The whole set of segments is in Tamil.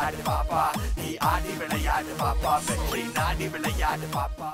விளையாடு பாப்பா நீ ஆடி விளையாடு பாப்பா வெற்றி நாடி விளையாடு பாப்பா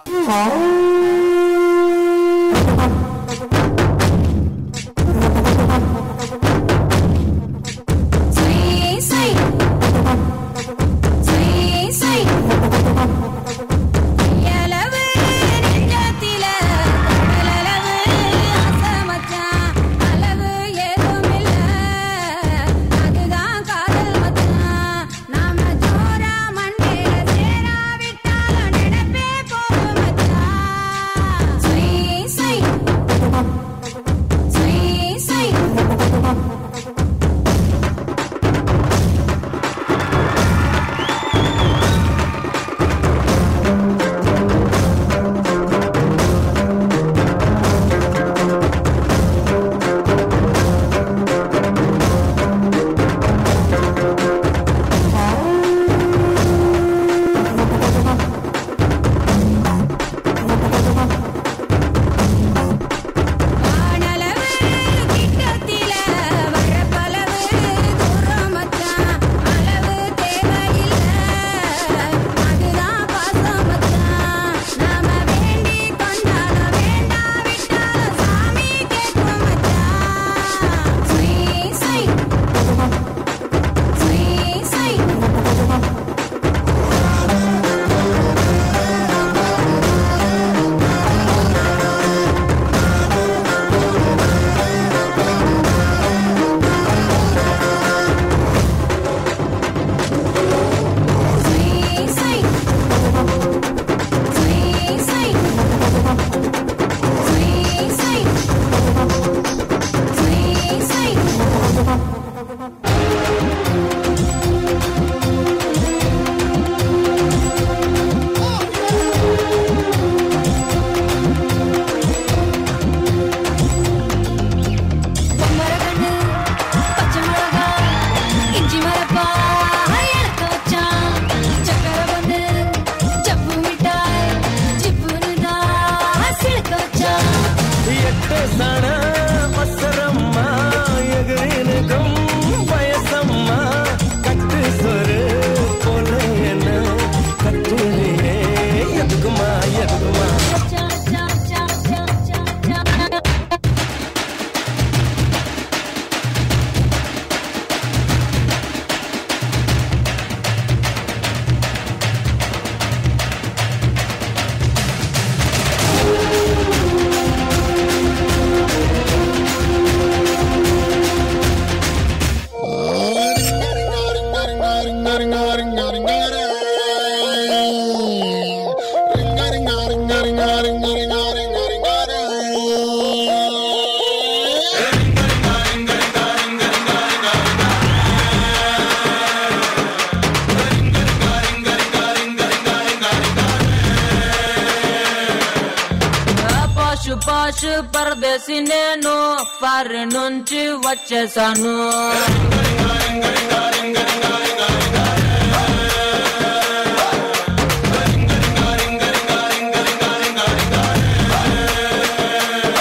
परदेसी नेनु फार नुंची वच्चेसानु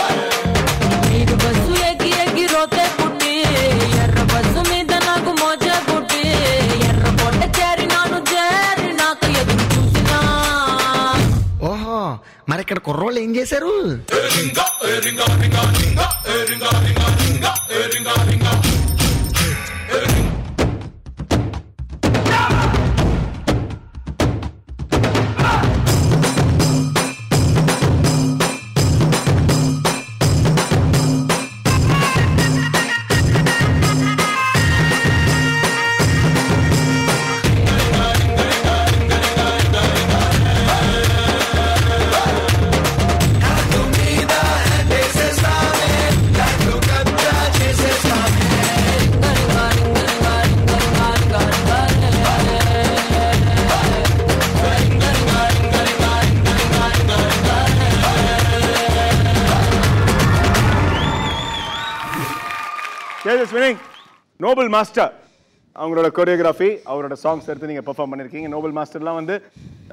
नीरू बस्सु एगी एगी रोते पुट्टी एर्र बस्सु मीद नाकु मोजे पुट्टी एर्र पोट्ट చేరి నాను చేరి నాకు ఎదురు చూసినా ఓహో మరి ఇక్కడ కుర్రోళ్ళు ఏం చేశారు நோபல் மாஸ்டர் அவங்களோட கோரியோகிராஃபி அவரோட சாங்ஸ் எடுத்து நீங்கள் பெர்ஃபார்ம் பண்ணியிருக்கீங்க. நோபல் மாஸ்டர்லாம் வந்து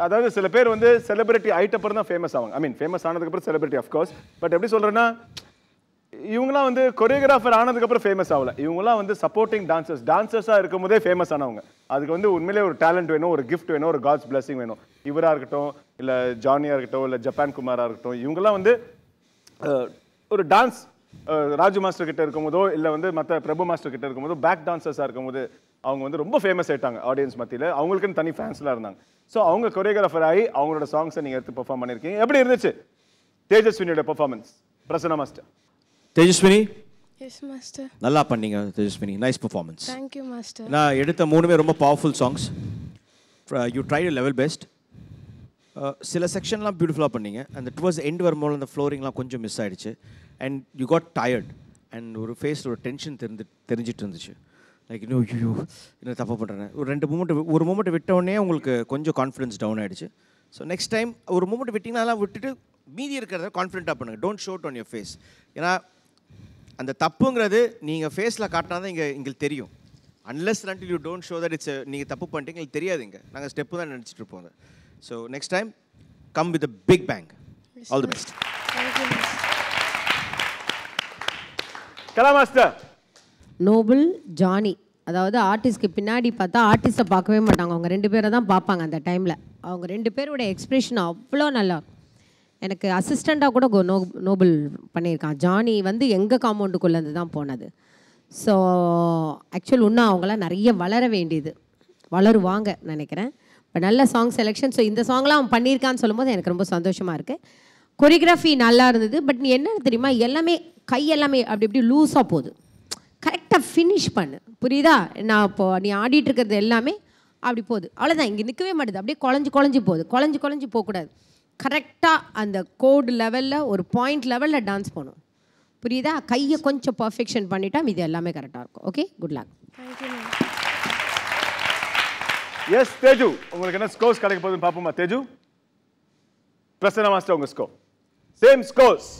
அதாவது சில பேர் வந்து செலிபிரிட்டி ஆயிட்டப்பறம் தான் ஃபேமஸ் ஆவாங்க. ஐ மீன் ஃபேமஸ் ஆனதுக்கப்புறம் செலிபிரிட்டி அஃப்கோர்ஸ். பட் எப்படி சொல்கிறேன்னா இவங்கலாம் வந்து கொரியோகிராஃபர் ஆனதுக்கப்புறம் ஃபேமஸ் ஆகல. இவங்கலாம் வந்து சப்போர்ட்டிங் டான்சர்ஸாக இருக்கும் போதே ஃபேமஸ் ஆனவங்க. அதுக்கு வந்து உண்மையிலே ஒரு டேலண்ட் வேணும், ஒரு கிஃப்ட் வேணும், ஒரு காட்ஸ் பிளஸிங் வேணும். இவராக இருக்கட்டும், இல்லை ஜானியாக இருக்கட்டும், இல்லை ஜப்பான் குமாராக இருக்கட்டும், இவங்கெல்லாம் வந்து ஒரு டான்ஸ் ராஜு மாஸ்டர் கிட்ட இருக்கும்போதோ இல்லை வந்து மற்ற பிரபு மாஸ்டர் கிட்ட இருக்கும்போதோ பேக் டான்சர்ஸாக இருக்கும்போது அவங்க வந்து ரொம்ப ஃபேமஸ் ஆயிட்டாங்க ஆடியன்ஸ் மத்தியில். அவங்களுக்குன்னு தனி ஃபேன்ஸ்லாம் இருந்தாங்க. ஸோ அவங்க கொரியோகிராஃபர் ஆகி அவங்களோட சாங்ஸை நீங்கள் எடுத்து பெர்ஃபார்ம் பண்ணியிருக்கீங்க. எப்படி இருந்துச்சு தேஜஸ்வினியோட performance? Prasanna master. Tejaswini, yes master. நல்லா பண்ணீங்க Tejaswini. Nice performance. Thank you master. நான் எடுத்த 3மே ரொம்ப powerful songs. You try to level best. சில செக்ஷன்லாம் பியூட்டிஃபுல்லாக பண்ணீங்க. அந்த டுவர்ட்ஸ் எண்ட் வரும்போது அந்த ஃப்ளோரிங்லாம் கொஞ்சம் மிஸ் ஆகிடுச்சு. And you got tired. அண்ட் ஒரு ஃபேஸில் ஒரு டென்ஷன் தெரிஞ்சிட்டு இருந்துச்சு. லைக் இன்னும் ஐயோ இன்னும் தப்பாக பண்ணுறேன். ஒரு மூமெண்ட் விட்டோடனே உங்களுக்கு கொஞ்சம் கான்ஃபிடன்ஸ் டவுன் ஆகிடுச்சு. ஸோ நெக்ஸ்ட் டைம் ஒரு மூமெண்ட் விட்டிங்கன்னா அதெல்லாம் விட்டுட்டு மீதி இருக்கிறத கான்ஃபிடென்ட்டாக பண்ணுங்கள். Don't show it on your face. ஏன்னா அந்த தப்புங்கிறது நீங்கள் ஃபேஸில் காட்டினா தான் எங்களுக்கு தெரியும். Unless until you don't show that it's நீங்கள் தப்பு பண்ணிட்டீங்க எங்களுக்கு தெரியாதுங்க. நாங்கள் ஸ்டெப்பு தான் நினச்சிட்டு இருப்போம். So next time come with a big bang. All the best. Kala master. Nobel, Johnny, அதாவது ஆர்டிஸ்ட்க்கு பின்னாடி பார்த்தா ஆர்டிஸ்ட்டை பார்க்கவே மாட்டாங்க. அவங்க 2 பேரை தான் பார்ப்பாங்க அந்த டைமில். அவங்க 2 பேரோட எக்ஸ்பிரஷன் அவ்வளோ நல்லா. எனக்கு அசிஸ்டண்ட்டாக கூட நோபல் பண்ணியிருக்கான். ஜானி வந்து எங்கள் காம்பவுண்டுக்குள்ளேருந்து தான் போனது. ஸோ ஆக்சுவல் இன்னும் அவங்களாம் நிறைய வளர வேண்டியது, வளருவாங்க நினைக்கிறேன். இப்போ நல்ல சாங் செலெக்ஷன். ஸோ இந்த சாங்லாம் அவன் பண்ணியிருக்கான்னு சொல்லும்போது எனக்கு ரொம்ப சந்தோஷமாக இருக்குது. கொரியோகிராஃபி நல்லா இருந்தது. பட் நீ என்னன்னு தெரியுமா, எல்லாமே கை எல்லாமே அப்படி இப்படி லூஸாக போகுது. கரெக்டாக ஃபினிஷ் பண்ணு, புரியுதா? நான் இப்போது நீ ஆடிட்டு இருக்கிறது எல்லாமே அப்படி போகுது, அவ்வளோதான். இங்கே நிற்கவே மாட்டேது, அப்படியே குழஞ்சி போகுது. குழஞ்சி போகக்கூடாது. கரெக்டாக அந்த கோடு லெவலில் ஒரு பாயிண்ட் லெவலில் டான்ஸ் போகணும், புரியுதா? கையை கொஞ்சம் பர்ஃபெக்ஷன் பண்ணிட்டா இது எல்லாமே கரெக்டாக இருக்கும். Okay, good luck. Yes Teju, உங்களுக்கு என்ன ஸ்கோர்ஸ் கிடைக்க போகுதுன்னு பார்ப்போமா? தேஜு, பிரசன்னா மாஸ்டர் உங்கள் ஸ்கோர். Same scores.